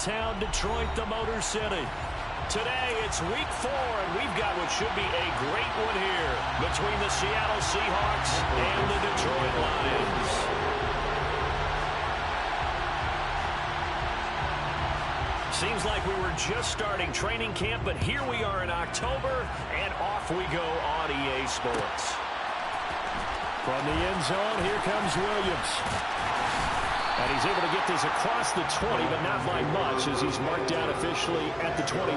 downtown Detroit, the Motor City. Today, it's week 4, and we've got what should be a great one here between the Seattle Seahawks and the Detroit Lions. Seems like we were just starting training camp, but here we are in October, and off we go on EA Sports. From the end zone, here comes Williams. And he's able to get this across the 20, but not by much as he's marked down officially at the 21.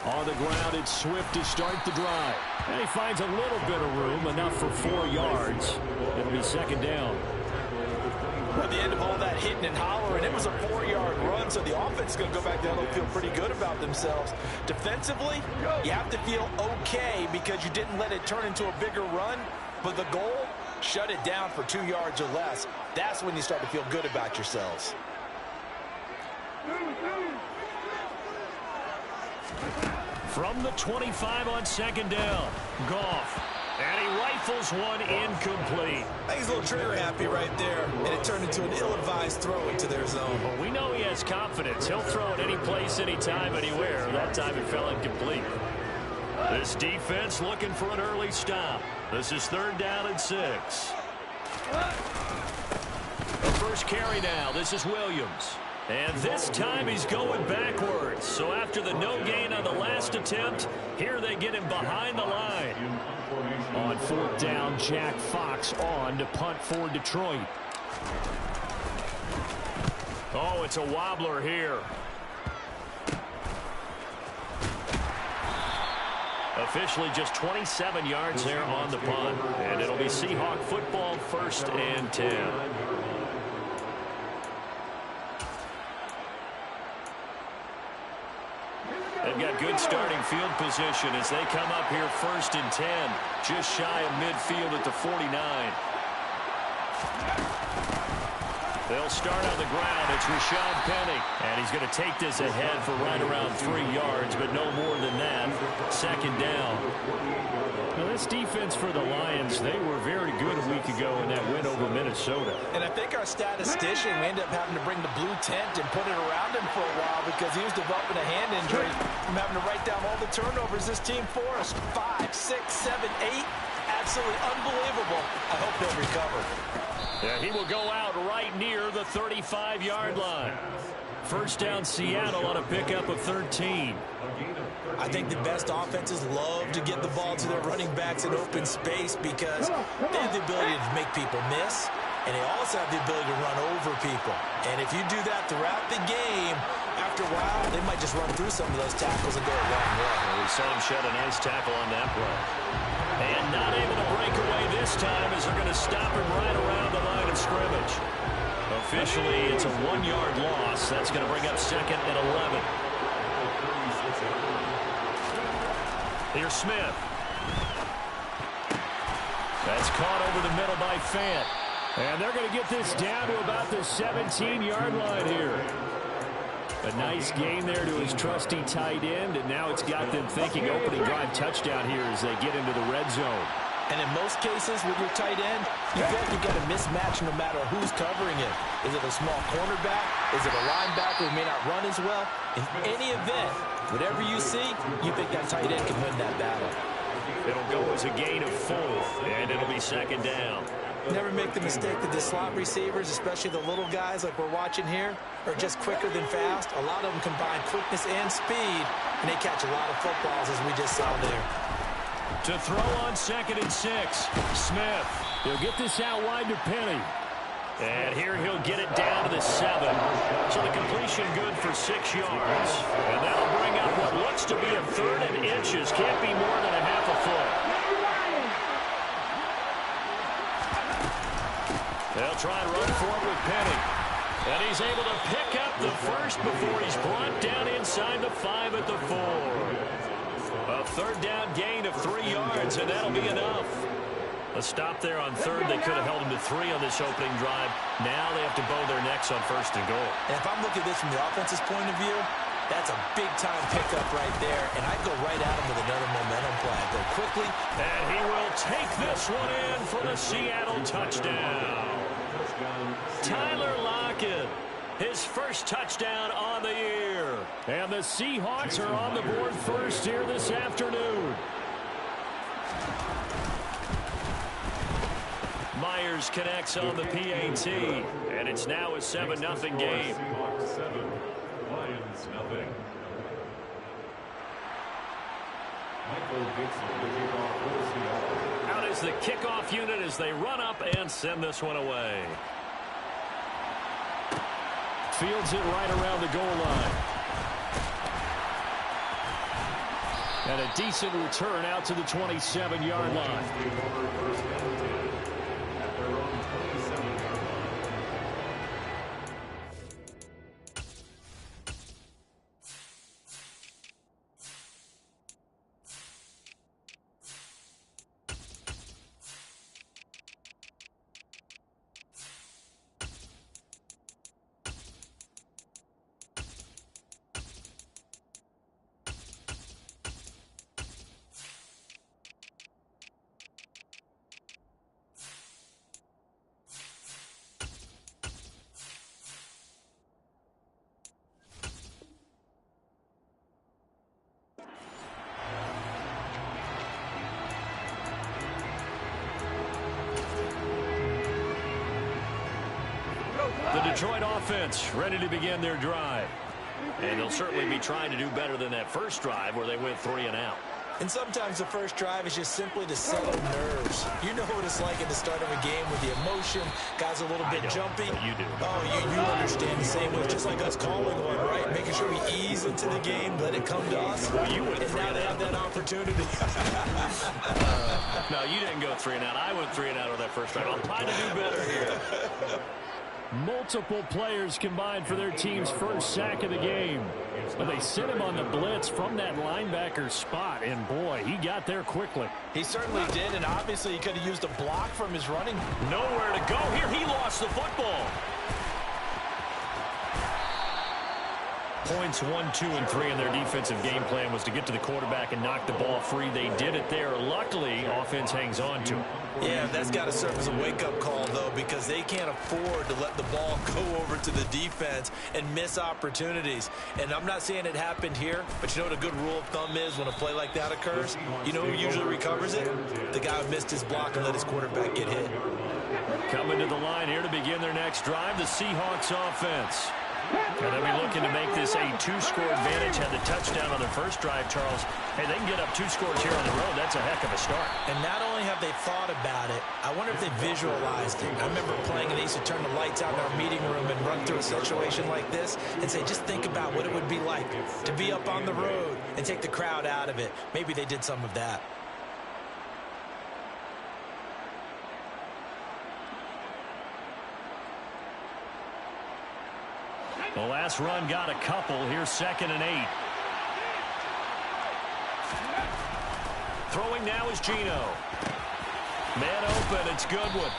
On the ground, it's Swift to start the drive. And he finds a little bit of room, enough for 4 yards. It'll be second down. At the end of all that hitting and hollering, it was a 4-yard run, so the offense is going to go back down and feel pretty good about themselves. Defensively, you have to feel okay because you didn't let it turn into a bigger run, but the goal, shut it down for 2 yards or less. That's when you start to feel good about yourselves. From the 25 on second down, Goff. And he rifles one incomplete. I think he's a little trigger happy right there, and it turned into an ill-advised throw into their zone. Well, we know he has confidence. He'll throw it any place, anytime, anywhere. That time it fell incomplete. This defense looking for an early stop. This is 3rd down and 6. The first carry now. This is Williams. And this time he's going backwards. So after the no gain on the last attempt, here they get him behind the line. On 4th down, Jack Fox on to punt for Detroit. Oh, it's a wobbler here. Officially just 27 yards there on the punt. And it'll be Seahawk football, 1st and 10. They've got good starting field position as they come up here 1st and 10, just shy of midfield at the 49. They'll start on the ground. It's Rashad Penny, and he's going to take this ahead for right around 3 yards, but no more than that. 2nd down. Now, this defense for the Lions, they were very good a week ago in that win over Minnesota. And I think our statistician, we ended up having to bring the blue tent and put it around him for a while because he was developing a hand injury from having to write down all the turnovers this team forced. 5, 6, 7, 8. Absolutely unbelievable. I hope they'll recover. Yeah, he will go out right near the 35-yard line. 1st down Seattle on a pickup of 13. I think the best offenses love to get the ball to their running backs in open space because they have the ability to make people miss, and they also have the ability to run over people. And if you do that throughout the game, after a while, they might just run through some of those tackles and go a long way. We saw him shed a nice tackle on that play. And not able to break away this time as they're going to stop him right around the line of scrimmage. Officially, it's a 1-yard loss. That's going to bring up 2nd and 11. Here's Smith. That's caught over the middle by Fant. And they're going to get this down to about the 17-yard line here. A nice gain there to his trusty tight end, and now it's got them thinking opening drive touchdown here as they get into the red zone. And in most cases with your tight end, you feel like you've got a mismatch no matter who's covering it. Is it a small cornerback? Is it a linebacker who may not run as well? In any event, whatever you see, you think that tight end can win that battle. It'll go as a gain of 4, and it'll be 2nd down. Never make the mistake that the slot receivers, especially the little guys like we're watching here, are just quicker than fast. A lot of them combine quickness and speed, and they catch a lot of footballs as we just saw there. To throw on 2nd and 6, Smith. He'll get this out wide to Penny. And here he'll get it down to the 7. So the completion good for 6 yards. And that'll bring up what looks to be a 3rd and inches. Can't be more than a half a foot. They'll try and run for it with Penny. And he's able to pick up the first before he's brought down inside the 5 at the 4. A 3rd down gain of 3 yards, and that'll be enough. A stop there on third. They could have held him to 3 on this opening drive. Now they have to bow their necks on first and goal. And if I'm looking at this from the offense's point of view, that's a big-time pickup right there. And I'd go right at him with another momentum play. Go quickly. And he will take this one in for the Seattle touchdown. Tyler Lockett, his first touchdown on the year. And the Seahawks are on the board first here this afternoon. Myers connects on the PAT, and it's now a 7-0 game. Out is the kickoff unit as they run up and send this one away. Fields it right around the goal line. And a decent return out to the 27-yard line. The Detroit offense ready to begin their drive. And they'll certainly be trying to do better than that first drive where they went 3 and out. And sometimes the first drive is just simply to settle nerves. You know what it's like at the start of a game with the emotion. Guys a little bit jumpy. You do. Oh, you understand the same way. Just like us calling one, right? Making sure we ease into the game, let it come to us. Well, you went and now they have that opportunity. No, you didn't go 3 and out. I went 3 and out on that first drive. I'll try to do better here. Multiple players combined for their team's first sack of the game. But they sent him on the blitz from that linebacker spot, and boy, he got there quickly. He certainly did, and obviously he could have used a block from his running. Nowhere to go here. He lost the football. Points 1, 2, and 3 in their defensive game plan was to get to the quarterback and knock the ball free. They did it there. Luckily, offense hangs on to it. Yeah, that's got to serve as a wake-up call, though, because they can't afford to let the ball go over to the defense and miss opportunities. And I'm not saying it happened here, but you know what a good rule of thumb is when a play like that occurs? You know who usually recovers it? The guy who missed his block and let his quarterback get hit. Coming to the line here to begin their next drive, the Seahawks offense. And they'll be looking to make this a 2-score advantage. Had the touchdown on their first drive, Charles. Hey, they can get up 2 scores here on the road. That's a heck of a start. And not only have they thought about it, I wonder if they visualized it. I remember playing and they used to turn the lights out in our meeting room and run through a situation like this and say, just think about what it would be like to be up on the road and take the crowd out of it. Maybe they did some of that. The last run got a couple. Here's 2nd and 8. Throwing now is Geno. Man open. It's Goodwin.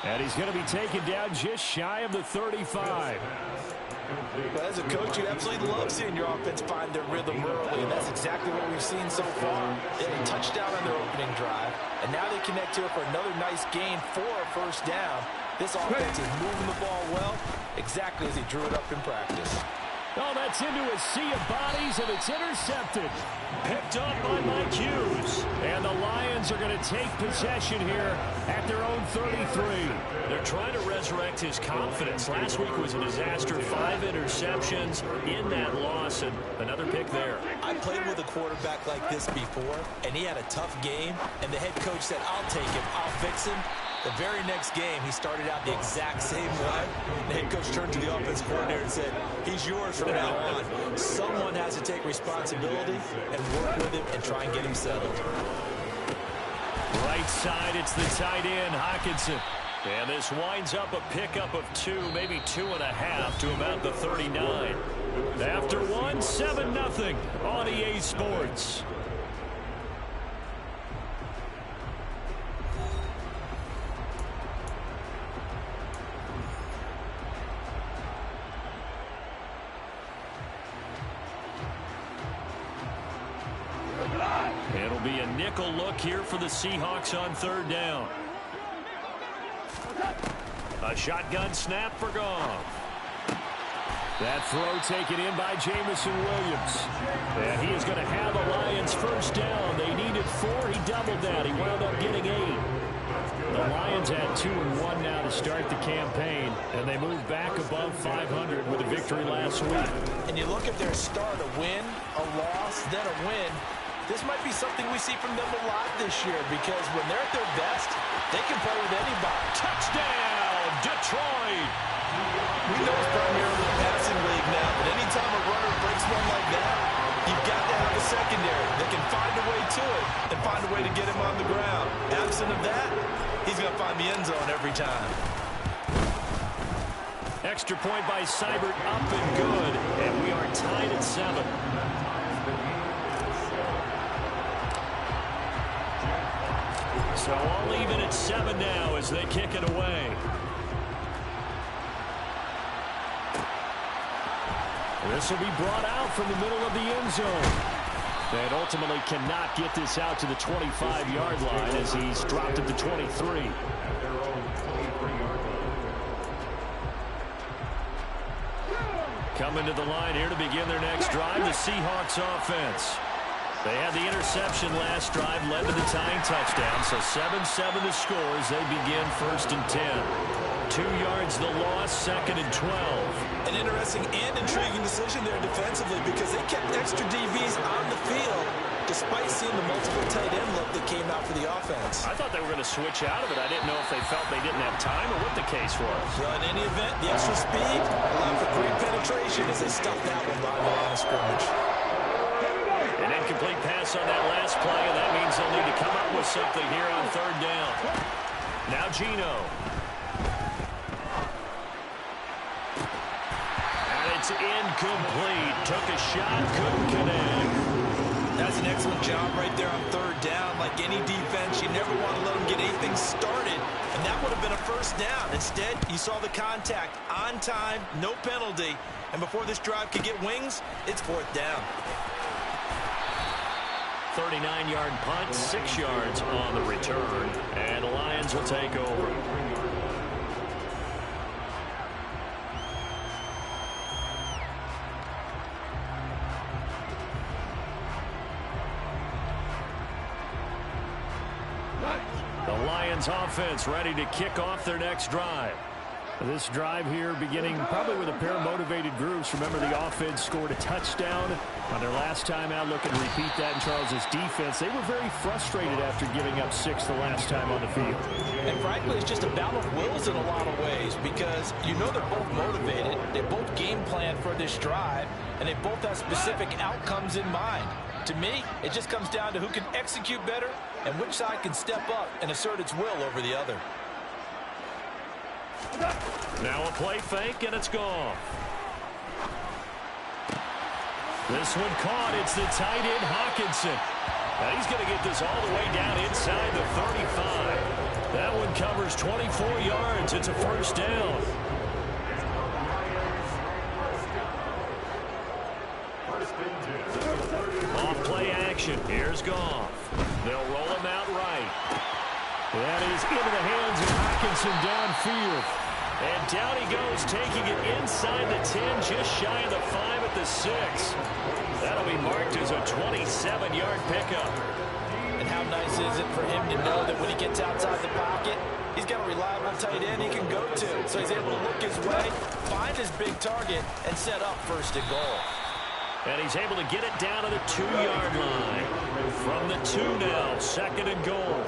And he's going to be taken down just shy of the 35. Well, as a coach, you absolutely love seeing your offense find their rhythm early, and that's exactly what we've seen so far. They had a touchdown on their opening drive, and now they connect to it for another nice gain for a first down. This offense is moving the ball well, exactly as he drew it up in practice. Oh, that's into a sea of bodies, and it's intercepted. Picked up by Mike Hughes. And the Lions are going to take possession here at their own 33. They're trying to resurrect his confidence. Last week was a disaster. 5 interceptions in that loss, and another pick there. I played with a quarterback like this before, and he had a tough game, and the head coach said, I'll take him, I'll fix him. The very next game, he started out the exact same way. The head coach turned to the offense coordinator and said, he's yours from now on. Someone has to take responsibility and work with him and try and get him settled. Right side, it's the tight end, Hockenson. And this winds up a pickup of 2, maybe 2.5 to about the 39. After 1, 7-0 on EA Sports. be a nickel look here for the Seahawks on third down. A shotgun snap for Goff. That throw taken in by Jamison Williams. And he is going to have a Lions first down. They needed 4. He doubled that. He wound up getting 8. The Lions had 2-1 now to start the campaign, and they moved back above 500 with a victory last week. And you look at their start, a win, a loss, then a win. This might be something we see from them a lot this year, because when they're at their best, they can play with anybody. Touchdown, Detroit! We know it's primarily a passing league now, but anytime a runner breaks one like that, you've got to have a secondary that can find a way to it and find a way to get him on the ground. Absent of that, he's going to find the end zone every time. Extra point by Seibert, up and good, and we are tied at 7. So all even at 7 now as they kick it away. This will be brought out from the middle of the end zone. And ultimately cannot get this out to the 25-yard line as he's dropped at the 23. Coming to the line here to begin their next drive, the Seahawks offense. They had the interception last drive, led to the tying touchdown, so 7-7 the score as they begin 1st and 10. 2 yards the loss, 2nd and 12. An interesting and intriguing decision there defensively, because they kept extra DBs on the field despite seeing the multiple tight end look that came out for the offense. I thought they were going to switch out of it. I didn't know if they felt they didn't have time or what the case was. Well, in any event, the extra speed allowed for great penetration as they stuffed that one by the line of scrimmage. An incomplete pass on that last play, and that means they'll need to come up with something here on 3rd down. Now Geno. And it's incomplete. Took a shot, couldn't connect. That's an excellent job right there on 3rd down. Like any defense, you never want to let them get anything started, and that would have been a first down. Instead, you saw the contact on time, no penalty, and before this drive could get wings, it's 4th down. 39-yard punt, 6 yards on the return, and the Lions will take over. The Lions offense ready to kick off their next drive. This drive here beginning probably with a pair of motivated groups. Remember, the offense scored a touchdown on their last time out. Looking to repeat that in Charles's defense. They were very frustrated after giving up 6 the last time on the field. And frankly, it's just a battle of wills in a lot of ways, because you know they're both motivated. They both game plan for this drive, and they both have specific outcomes in mind. To me, it just comes down to who can execute better and which side can step up and assert its will over the other. Now a play fake, and it's gone. This one caught. It's the tight end, Hawkinson. Now he's going to get this all the way down inside the 35. That one covers 24 yards. It's a first down. Off play action. Here's Goff. They'll roll him out right. That is into the hands of Hawkinson downfield. And down he goes, taking it inside the 10, just shy of the 5 at the 6. That'll be marked as a 27-yard pickup. And how nice is it for him to know that when he gets outside the pocket, he's got a reliable tight end he can go to. So he's able to look his way, find his big target, and set up 1st and goal. And he's able to get it down to the 2-yard line. From the 2 now, 2nd and goal.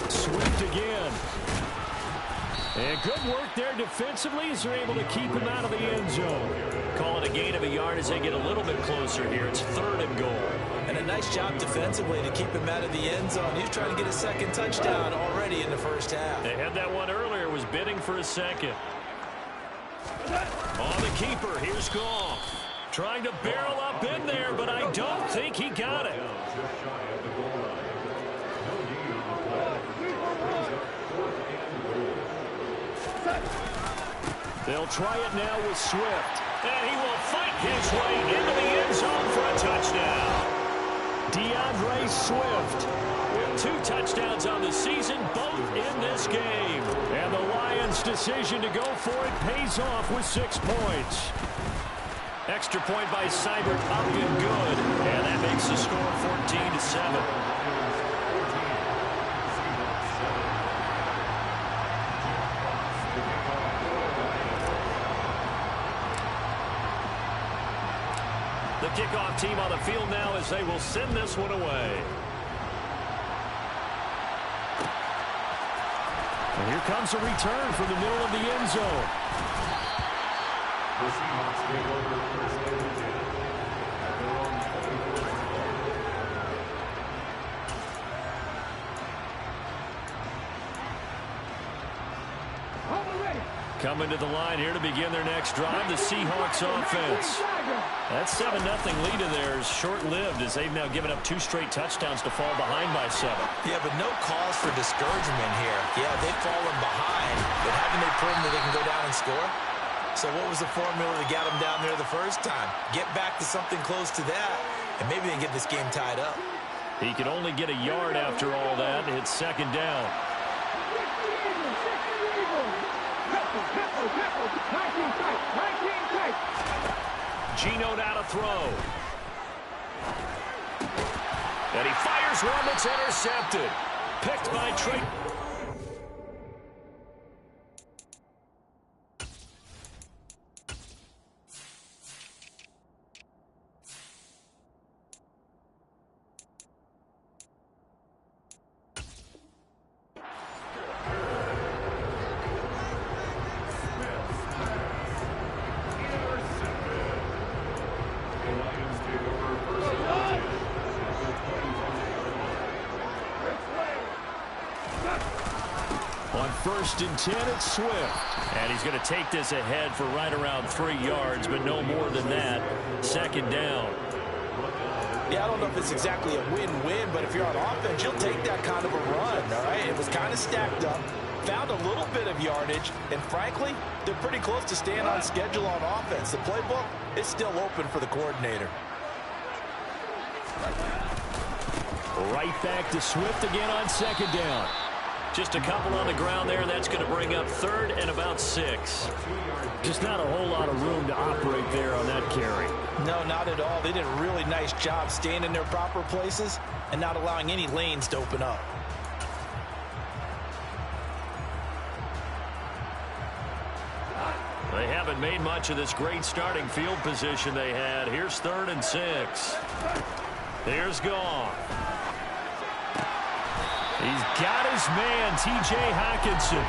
Swept again. And good work there defensively as they're able to keep him out of the end zone. Call it a gain of a yard as they get a little bit closer here. It's 3rd and goal. And a nice job defensively to keep him out of the end zone. He's trying to get a 2nd touchdown already in the 1st half. They had that one earlier, was bidding for a 2nd. On the keeper, here's Goff. Trying to barrel up in there, but I don't think he got it. They'll try it now with Swift. And he will fight his way into the end zone for a touchdown. DeAndre Swift with 2 touchdowns on the season, both in this game. And the Lions' decision to go for it pays off with 6 points. Extra point by Seibert, up and good. And that makes the score 14-7. The kickoff team on the field now as they will send this one away. And here comes a return from the middle of the end zone. The Seahawks take over first and 10 at their own 40. Coming to the line here to begin their next drive, the Seahawks offense. That 7-0 lead of theirs short-lived as they've now given up 2 straight touchdowns to fall behind by 7. Yeah, but no cause for discouragement here. Yeah, they've fallen behind, but haven't they proven that they can go down and score? So what was the formula that got them down there the first time? Get back to something close to that, and maybe they get this game tied up. He could only get a yard after all that. It's 2nd down. Geno now to throw. And he fires one that's intercepted. Picked by Trey. On 1st and 10, it's Swift. And he's going to take this ahead for right around 3 yards, but no more than that. 2nd down. Yeah, I don't know if it's exactly a win-win, but if you're on offense, you'll take that kind of a run, all right? It was kind of stacked up, found a little bit of yardage, and frankly, they're pretty close to staying on schedule on offense. The playbook is still open for the coordinator. Right back to Swift again on 2nd down. Just a couple on the ground there, and that's going to bring up 3rd and about 6. Just not a whole lot of room to operate there on that carry. No, not at all. They did a really nice job staying in their proper places and not allowing any lanes to open up. They haven't made much of this great starting field position they had. Here's 3rd and 6. Here's Goff. He's got his man, T.J. Hockenson.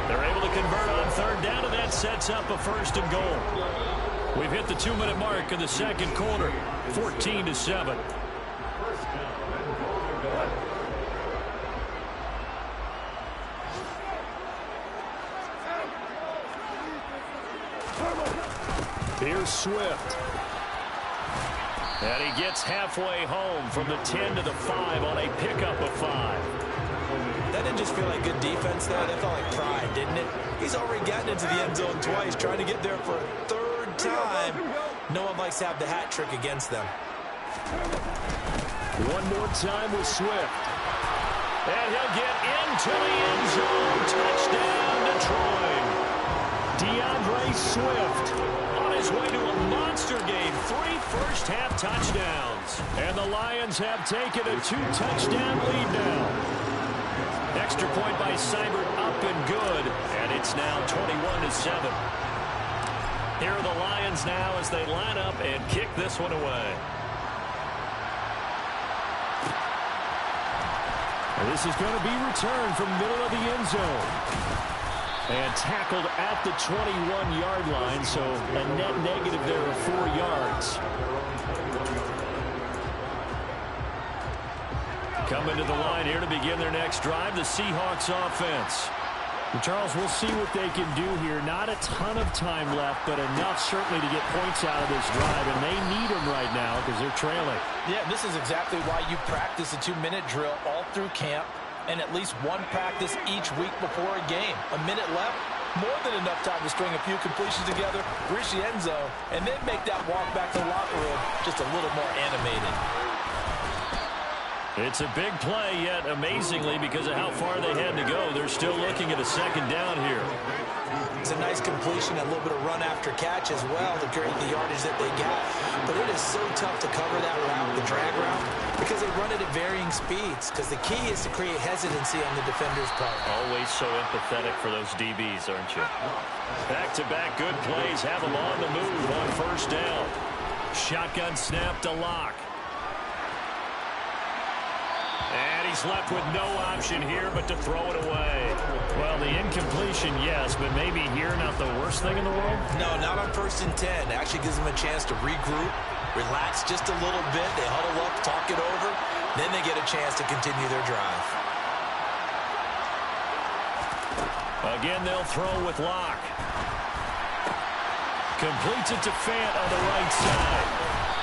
They're able to convert on 3rd down, and that sets up a 1st and goal. We've hit the 2-minute mark of the 2nd quarter, 14-7. Here's Swift. And he gets halfway home from the 10 to the 5 on a pickup of 5. That didn't just feel like good defense there. That felt like pride, didn't it? He's already gotten into the end zone twice, trying to get there for a 3rd time. No one likes to have the hat trick against them. One more time with Swift. And he'll get into the end zone. Touchdown, Detroit. DeAndre Swift on his way to a monster game. 3 first-half touchdowns. And the Lions have taken a 2-touchdown lead now. Extra point by Seibert, up and good. And it's now 21-7. Here are the Lions now as they line up and kick this one away. And this is going to be returned from the middle of the end zone. And tackled at the 21-yard line, so a net negative there of 4 yards. Coming to the line here to begin their next drive, the Seahawks offense. And Charles, we'll see what they can do here. Not a ton of time left, but enough certainly to get points out of this drive, and they need them right now because they're trailing. Yeah, this is exactly why you practice a 2-minute drill all through camp and at least one practice each week before a game. A minute left, more than enough time to string a few completions together, reach the end zone, and then make that walk back to the locker room just a little more animated. It's a big play, yet amazingly, because of how far they had to go, they're still looking at a second down here. It's a nice completion, a little bit of run after catch as well to create the yardage that they got. But it is so tough to cover that route, the drag route, because they run it at varying speeds. Because the key is to create hesitancy on the defender's part. Always so empathetic for those DBs, aren't you? Back-to-back good plays have them on the move on first down. Shotgun snap to Locke. And he's left with no option here but to throw it away. Well, the incompletion, yes, but maybe here not the worst thing in the world? No, not on 1st and 10. It actually gives them a chance to regroup, relax just a little bit. They huddle up, talk it over. Then they get a chance to continue their drive. Again, they'll throw with Locke. Completes it to Fant on the right side.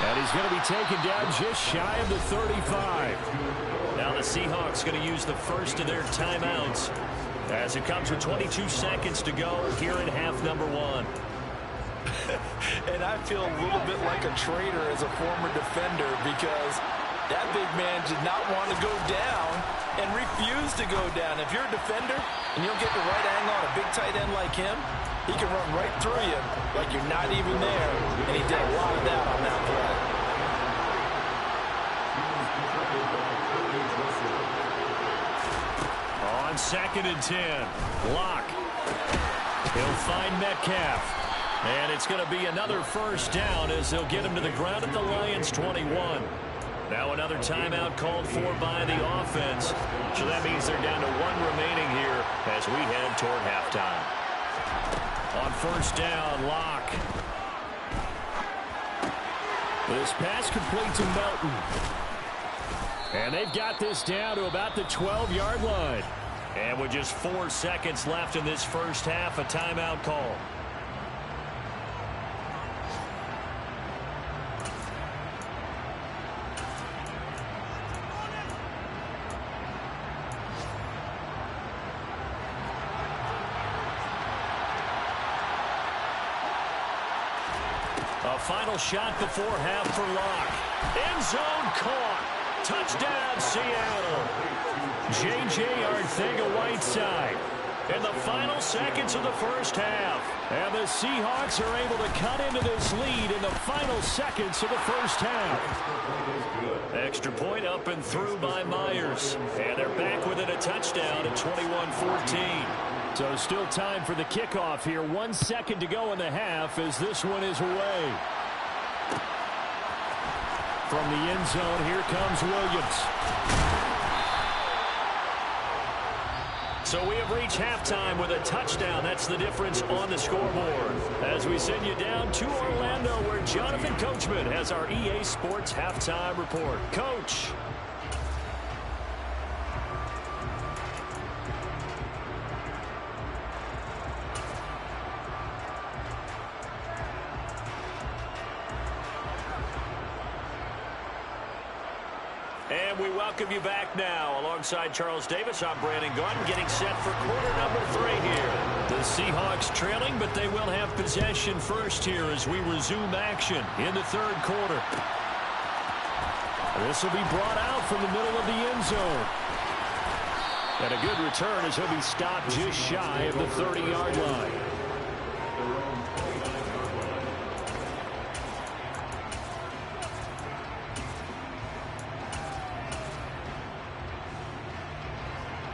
And he's going to be taken down just shy of the 35. Now the Seahawks going to use the first of their timeouts as it comes with 22 seconds to go here in half number 1. And I feel a little bit like a traitor as a former defender because that big man did not want to go down and refused to go down. If you're a defender and you don't get the right angle on a big tight end like him, he can run right through you like you're not even there, and he did a lot of that on that play. On 2nd and 10, Locke. He'll find Metcalf. And it's going to be another first down as they'll get him to the ground at the Lions' 21. Now another timeout called for by the offense. So that means they're down to 1 remaining here as we head toward halftime. On first down, Locke. This pass complete to Melton. And they've got this down to about the 12-yard line. And with just 4 seconds left in this first half, a timeout call. A final shot before half for Locke. End zone caught. Touchdown, Seattle. J.J. Arcega-Whiteside in the final seconds of the first half. And the Seahawks are able to cut into this lead in the final seconds of the first half. Extra point up and through by Myers. And they're back within a touchdown at 21-14. So still time for the kickoff here. 1 second to go in the half as this one is away. From the end zone, here comes Williams. So we have reached halftime with a touchdown. That's the difference on the scoreboard. As we send you down to Orlando, where Jonathan Coachman has our EA Sports halftime report. Coach. And we welcome you back now. Alongside Charles Davis, I'm Brandon Gaudin, getting set for quarter number 3 here. The Seahawks trailing, but they will have possession first here as we resume action in the 3rd quarter. This will be brought out from the middle of the end zone. And a good return as he'll be stopped just shy of the 30-yard line.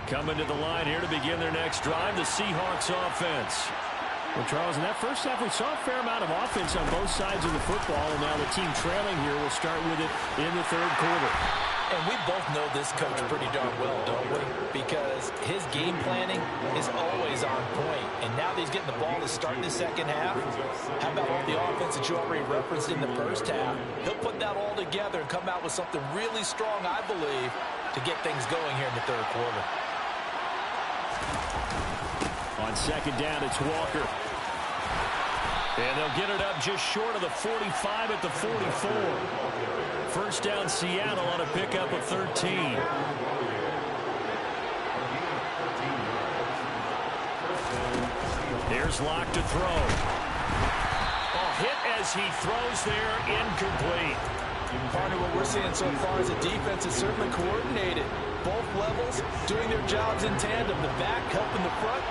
Coming to the line here to begin their next drive, the Seahawks offense. Well, Charles, in that first half, we saw a fair amount of offense on both sides of the football, and now the team trailing here will start with it in the 3rd quarter. And we both know this coach pretty darn well, don't we? Because his game planning is always on point. And now that he's getting the ball to start the second half, how about all the offense that you already referenced in the first half? He'll put that all together and come out with something really strong, I believe, to get things going here in the 3rd quarter. On 2nd down, it's Walker. And they'll get it up just short of the 45 at the 44. First down, Seattle on a pickup of 13. Here's Locke to throw. Oh, hit as he throws there, incomplete. Partner, what we're seeing so far is the defense is certainly coordinated. Both levels doing their jobs in tandem. The back helping the front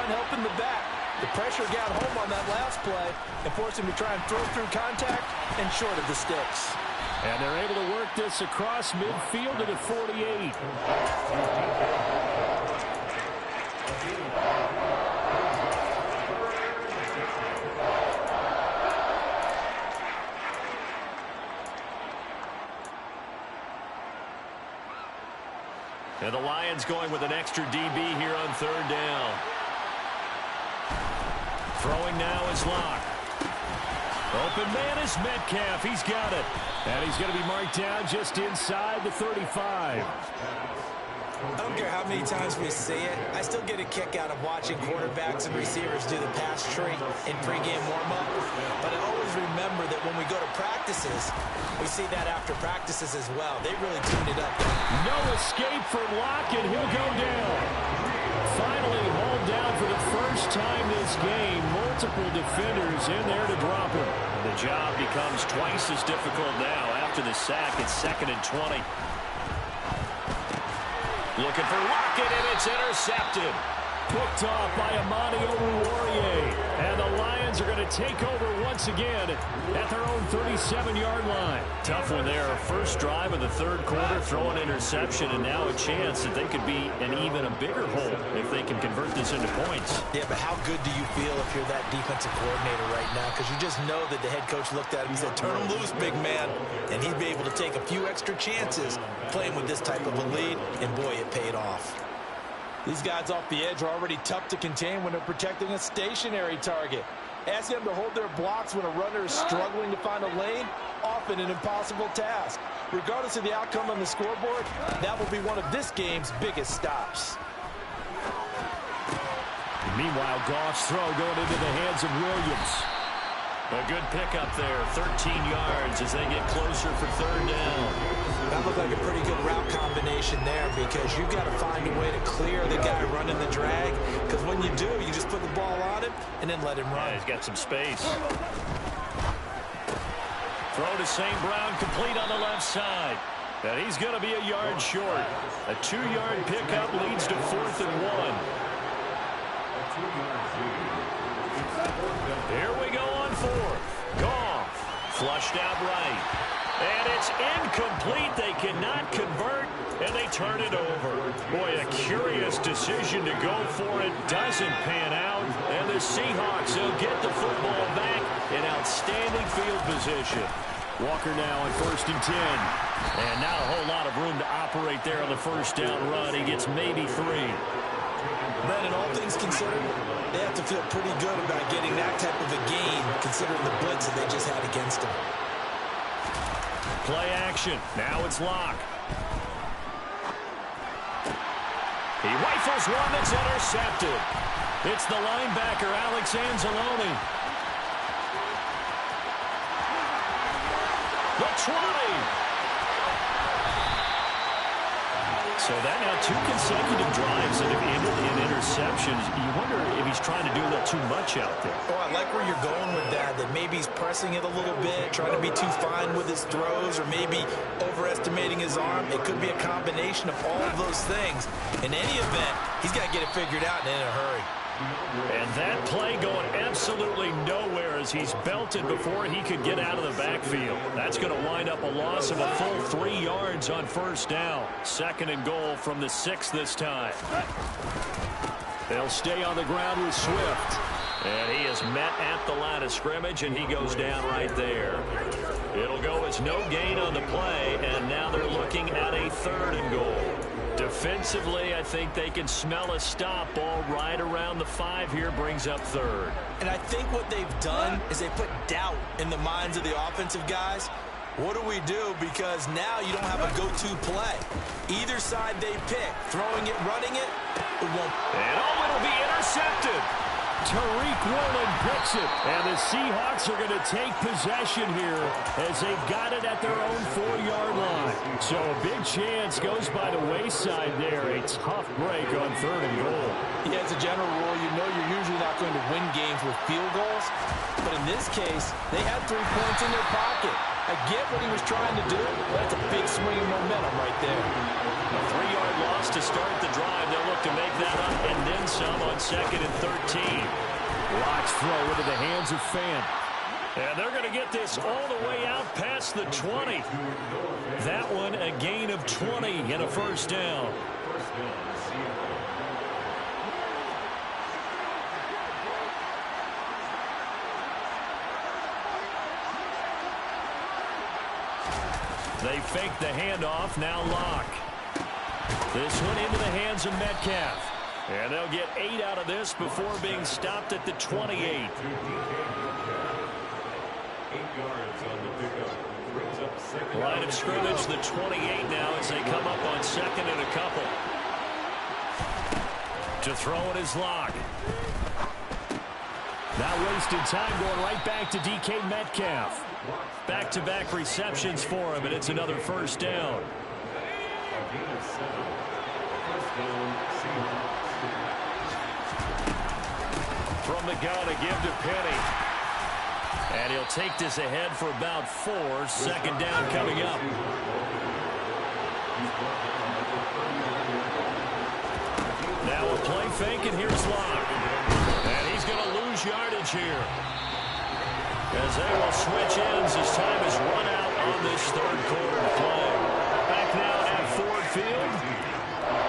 helping the back. The pressure got home on that last play and forced him to try and throw through contact and short of the sticks. And they're able to work this across midfield to the 48. And the Lions going with an extra DB here on third down. Throwing now is Locke. Open man is Metcalf. He's got it. And he's going to be marked down just inside the 35. I don't care how many times we see it. I still get a kick out of watching quarterbacks and receivers do the pass tree in pregame warm-up. But I always remember that when we go to practices, we see that after practices as well. They really tune it up. No escape for Locke, and he'll go down. Finally hauled down for the first time this game. Multiple defenders in there to drop him. The job becomes twice as difficult now. After the sack, it's 2nd and 20. Looking for Lockett, and it's intercepted. Picked off by Amani Oruwariye. And the Lions are going to take over once again at their own 37-yard line. Tough one there. First drive of the third quarter, throw an interception, and now a chance that they could be in even a bigger hole if they can convert this into points. Yeah, but how good do you feel if you're that defensive coordinator right now? Because you just know that the head coach looked at him and said, turn him loose, big man. And he'd be able to take a few extra chances playing with this type of a lead, and boy, it paid off. These guys off the edge are already tough to contain when they're protecting a stationary target. Ask them to hold their blocks when a runner is struggling to find a lane, often an impossible task. Regardless of the outcome on the scoreboard, that will be one of this game's biggest stops. Meanwhile, Goff's throw going into the hands of Williams. A good pickup there, 13 yards as they get closer for third down. That looked like a pretty good route combination there because you've got to find a way to clear the guy running the drag, because when you do, you just put the ball on him and then let him run. Yeah, he's got some space. Throw to St. Brown, complete on the left side. And he's going to be a yard short. A 2-yard pickup leads to 4th and 1. Here we go on 4th. Goff flushed out right. And it's incomplete. They cannot convert, and they turn it over. Boy, a curious decision to go for it. Doesn't pan out. And the Seahawks will get the football back in outstanding field position. Walker now on 1st and 10. And not a whole lot of room to operate there on the first down run. He gets maybe 3. Brandon, all things considered, they have to feel pretty good about getting that type of a game, considering the blitz that they just had against them. Play action. Now it's Locke. He rifles one that's intercepted. It's the linebacker, Alex Anzalone. The 20. So that now 2 consecutive drives that have ended in interceptions. You wonder if he's trying to do a little too much out there. Oh, I like where you're going with that maybe he's pressing it a little bit, trying to be too fine with his throws, or maybe overestimating his arm. It could be a combination of all of those things. In any event, he's got to get it figured out and in a hurry. And that play going absolutely nowhere as he's belted before he could get out of the backfield. That's going to wind up a loss of a full 3 yards on first down. 2nd and goal from the 6 this time. They'll stay on the ground with Swift. And he is met at the line of scrimmage, and he goes down right there. It'll go as no gain on the play, and now they're looking at a 3rd and goal. Defensively, I think they can smell a stop. Ball right around the 5 here, brings up 3rd. And I think what they've done is they put doubt in the minds of the offensive guys. What do we do? Because now you don't have a go-to play. Either side they pick, throwing it, running it, it won't. And it'll be intercepted. Tariq Woolen picks it, and the Seahawks are going to take possession here as they've got it at their own 4-yard line. So a big chance goes by the wayside there. A tough break on 3rd and goal. Yeah, as a general rule, you know you're usually not going to win games with field goals, but in this case, they had 3 points in their pocket. I get what he was trying to do, but that's a big swing of momentum right there. A 3-yard loss to start the drive. They'll look to make that up and then some on 2nd and 13. Watch throw into the hands of Fant. And they're going to get this all the way out past the 20. That one a gain of 20 and a first down. They fake the handoff, now Locke. This one into the hands of Metcalf. And they'll get 8 out of this before being stopped at the 28. Line of scrimmage, the 28 now as they come up on 2nd and a couple. To throw it is Locke. Not wasting time, going right back to DK Metcalf. Back-to-back receptions for him, and it's another first down. From the gun, a give to Penny. And he'll take this ahead for about 4. 2nd down coming up. Now a play fake, and here's Locke. And he's going to lose yardage here, as they will switch ends as time is run out on this 3rd quarter play. Back now at Ford Field.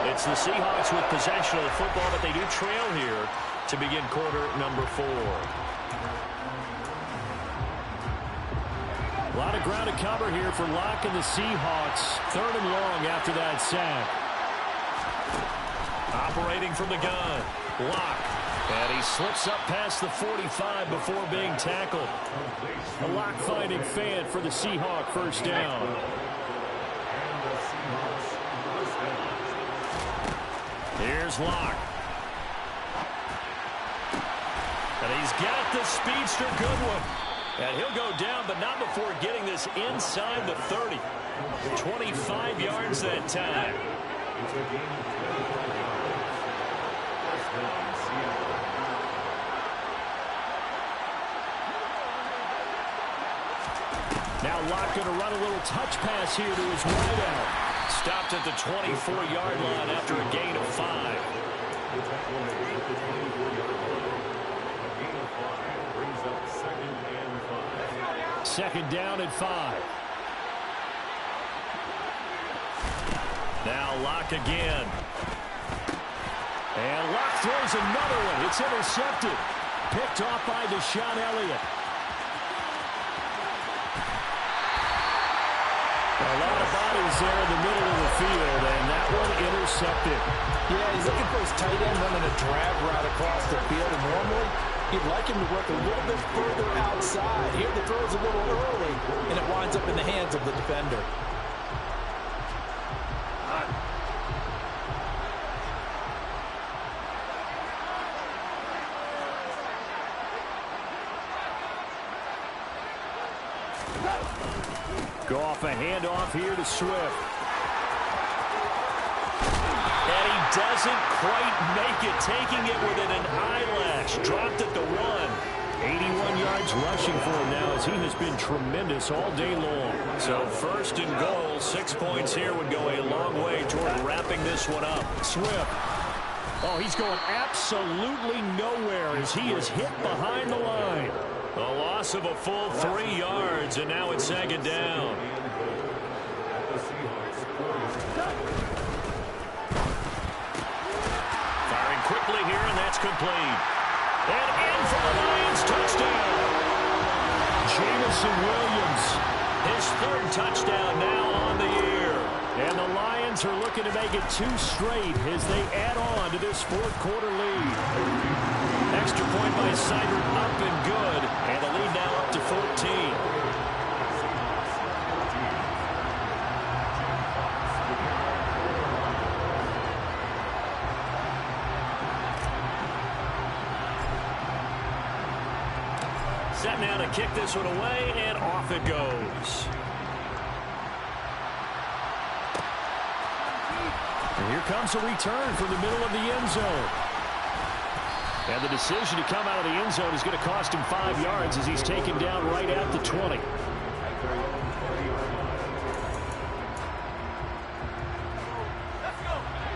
It's the Seahawks with possession of the football, but they do trail here to begin quarter number 4. A lot of ground to cover here for Locke and the Seahawks. 3rd and long after that sack. Operating from the gun, Locke. And he slips up past the 45 before being tackled. A Locke finding Fant for the Seahawk first down. Here's Locke. And he's got the speedster Goodwin. And he'll go down, but not before getting this inside the 30. 25 yards that time. Now Locke going to run a little touch pass here to his wideout. Stopped at the 24-yard line after a gain of 5. 2nd down and 5. Now Locke again. And Locke throws another one. It's intercepted. Picked off by Deshaun Elliott. A lot of bodies there in the middle of the field, and that one intercepted. Yeah, he's looking for his tight end running a drag route across the field, and normally you'd like him to work a little bit further outside. Here the throw is a little early, and it winds up in the hands of the defender. Go off a handoff here to Swift. And he doesn't quite make it, taking it within an eyelash. Dropped at the 1. 81 yards rushing for him now, as he has been tremendous all day long. So 1st and goal, 6 points here would go a long way toward wrapping this one up. Swift. Oh, he's going absolutely nowhere as he is hit behind the line. A loss of a full 3 yards, and now it's 2nd down. Firing quickly here, and that's complete. And in for the Lions, touchdown. Jamison Williams. His 3rd touchdown now on the year. And the Lions are looking to make it 2 straight as they add on to this 4th quarter lead. Extra point by Seibert up and good. And the lead now up to 14. Set now to kick this one away, and off it goes. And here comes a return from the middle of the end zone. And the decision to come out of the end zone is going to cost him 5 yards as he's taken down right at the 20.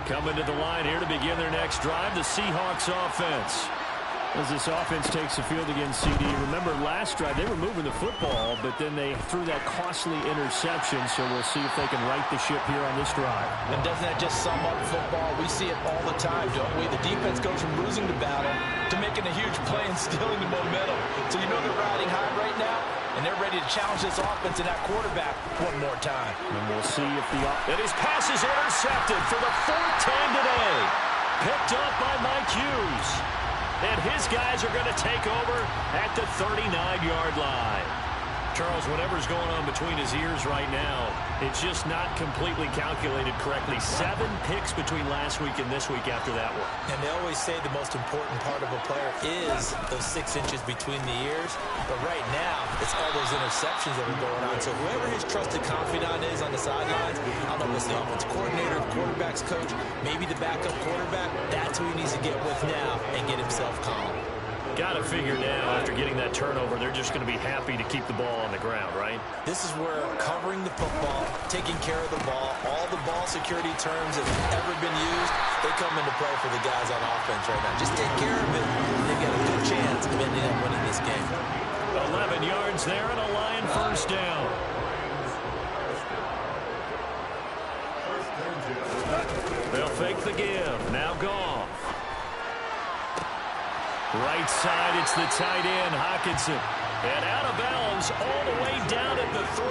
Coming to the line here to begin their next drive, the Seahawks offense. As this offense takes the field against CD, remember last drive they were moving the football, but then they threw that costly interception, so we'll see if they can right the ship here on this drive. And doesn't that just sum up football? We see it all the time, don't we? The defense goes from losing the battle to making a huge play and stealing the momentum. So you know they're riding high right now, and they're ready to challenge this offense and that quarterback one more time. And we'll see if the... And his pass is intercepted for the 4th time today. Picked up by Mike Hughes. And his guys are going to take over at the 39-yard line. Charles, whatever's going on between his ears right now, it's just not completely calculated correctly. 7 picks between last week and this week after that one. And they always say the most important part of a player is those 6 inches between the ears. But right now, it's all those interceptions that are going on. So whoever his trusted confidant is on the sidelines, I don't know if it's the offensive coordinator, the quarterback's coach, maybe the backup quarterback, that's who he needs to get with now and get himself calm. Got to figure now, after getting that turnover, they're just going to be happy to keep the ball on the ground, right? This is where covering the football, taking care of the ball, all the ball security terms that have ever been used, they come into play for the guys on offense right now. Just take care of it, and they've got a good chance of ending up winning this game. 11 yards there and a Lion first down. They'll fake the give. Now Goff. Right side, it's the tight end, Hockenson. And out of bounds all the way down at the 3.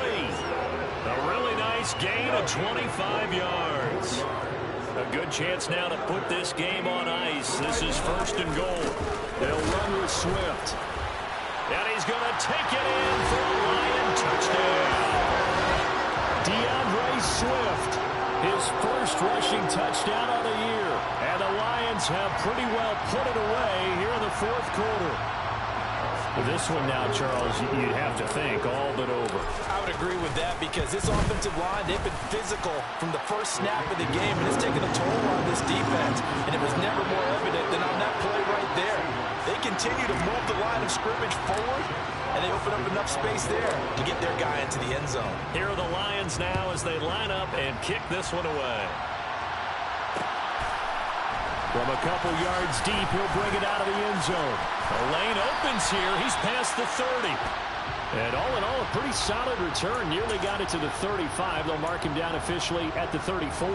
A really nice gain of 25 yards. A good chance now to put this game on ice. This is 1st and goal. They'll run with Swift. And he's going to take it in for a Lion touchdown. DeAndre Swift, his first rushing touchdown of the year. And the Lions have pretty well put it away here in the 4th quarter. This one now, Charles, you'd have to think all but over. I would agree with that because this offensive line, they've been physical from the first snap of the game, and it's taken a toll on this defense. And it was never more evident than on that play right there. They continue to move the line of scrimmage forward, and they open up enough space there to get their guy into the end zone. Here are the Lions now as they line up and kick this one away. From a couple yards deep, he'll bring it out of the end zone. The lane opens here. He's past the 30. And all in all, a pretty solid return. Nearly got it to the 35. They'll mark him down officially at the 34.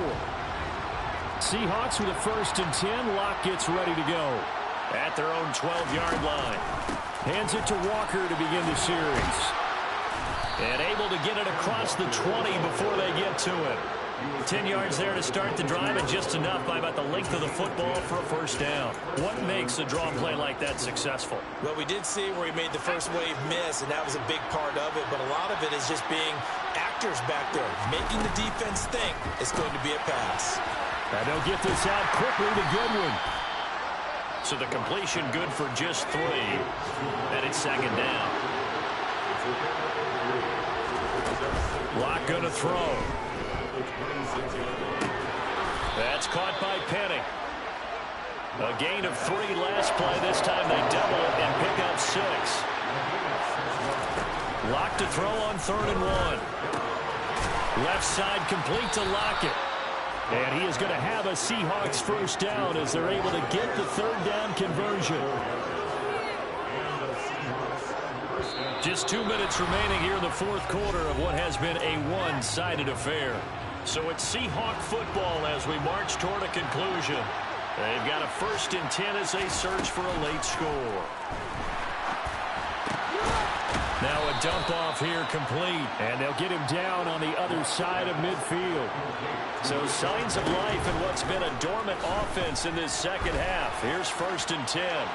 Seahawks with a 1st and 10. Locke gets ready to go. At their own 12-yard line. Hands it to Walker to begin the series. And able to get it across the 20 before they get to it. 10 yards there to start the drive, and just enough by about the length of the football for a 1st down. What makes a draw play like that successful? Well, we did see where he made the first wave miss, and that was a big part of it, but a lot of it is just being actors back there, making the defense think it's going to be a pass. And they'll get this out quickly to Goodwin. So the completion good for just 3, and it's 2nd down. Locke going to throw. That's caught by Penny. A gain of 3 last play. This time they double it and pick up 6. Locke to throw on 3rd and 1. Left side complete to Lockett. And he is going to have a Seahawks 1st down as they're able to get the 3rd down conversion. Just 2 minutes remaining here in the 4th quarter of what has been a one-sided affair. So it's Seahawk football as we march toward a conclusion. They've got a 1st and 10 as they search for a late score. Now a dump off here complete. And they'll get him down on the other side of midfield. So signs of life in what's been a dormant offense in this 2nd half. Here's 1st and 10.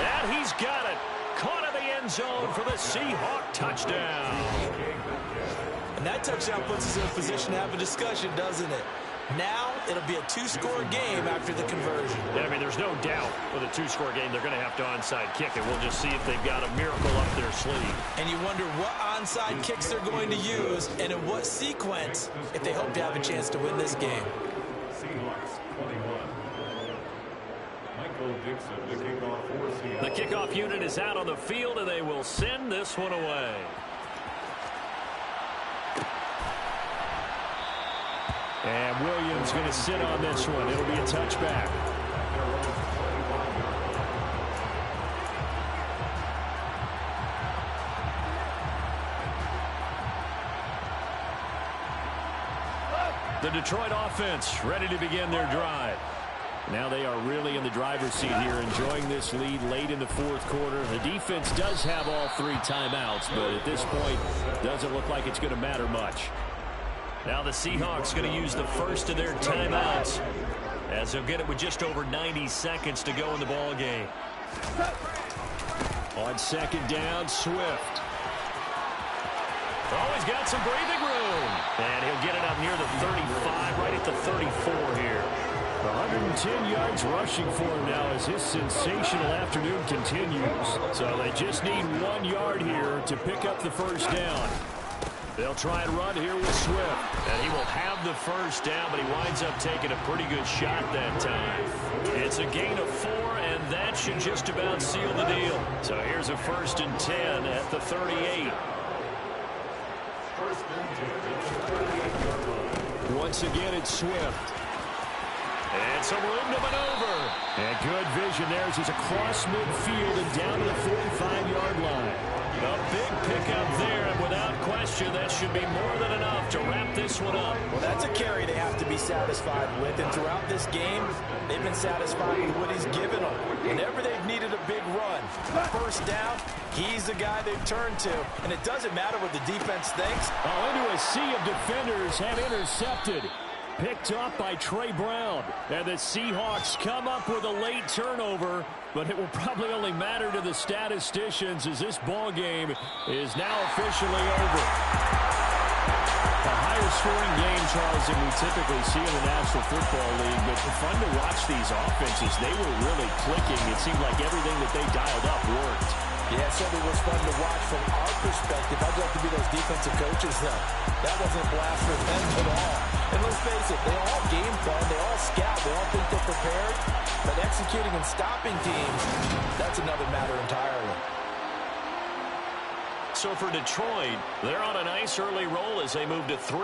And he's got it. Caught in the end zone for the Seahawk touchdown. And that touchdown puts us in a position to have a discussion, doesn't it? Now it'll be a 2-score game after the conversion. Yeah, I mean, there's no doubt with a 2-score game they're going to have to onside kick it. We'll just see if they've got a miracle up their sleeve. And you wonder what onside kicks they're going to use and in what sequence if they hope to have a chance to win this game. The kickoff unit is out on the field, and they will send this one away. And Williams going to sit on this one. It'll be a touchback. The Detroit offense ready to begin their drive. Now they are really in the driver's seat here, enjoying this lead late in the fourth quarter. The defense does have all 3 timeouts, but at this point, doesn't look like it's going to matter much. Now the Seahawks going to use the first of their timeouts, as they'll get it with just over 90 seconds to go in the ball game. On second down, Swift. Oh, he's got some breathing room. And he'll get it up near the 35, right at the 34 here. 110 yards rushing for him now as his sensational afternoon continues. So they just need 1 yard here to pick up the first down. They'll try and run here with Swift. And he will have the first down, but he winds up taking a pretty good shot that time. It's a gain of 4, and that should just about seal the deal. So here's a 1st and 10 at the 38. Once again, it's Swift. And some room to maneuver. And good vision there as he's across midfield and down to the 45-yard line. A big pickup there, and without question, that should be more than enough to wrap this one up. Well, that's a carry they have to be satisfied with, and throughout this game, they've been satisfied with what he's given them. Whenever they've needed a big run, first down, he's the guy they've turned to, and it doesn't matter what the defense thinks. Oh, into a sea of defenders and intercepted. Picked up by Trey Brown. And the Seahawks come up with a late turnover, but it will probably only matter to the statisticians as this ball game is now officially over. A higher scoring game, Charles, than we typically see in the National Football League, but fun to watch these offenses. They were really clicking. It seemed like everything that they dialed up worked. Yeah, it certainly was fun to watch from our perspective. I'd love to be those defensive coaches, though. That wasn't a blast for them at all. And let's face it, they all game plan, they all scout, they all think they're prepared. But executing and stopping teams, that's another matter entirely. So for Detroit, they're on a nice early roll as they move to 3.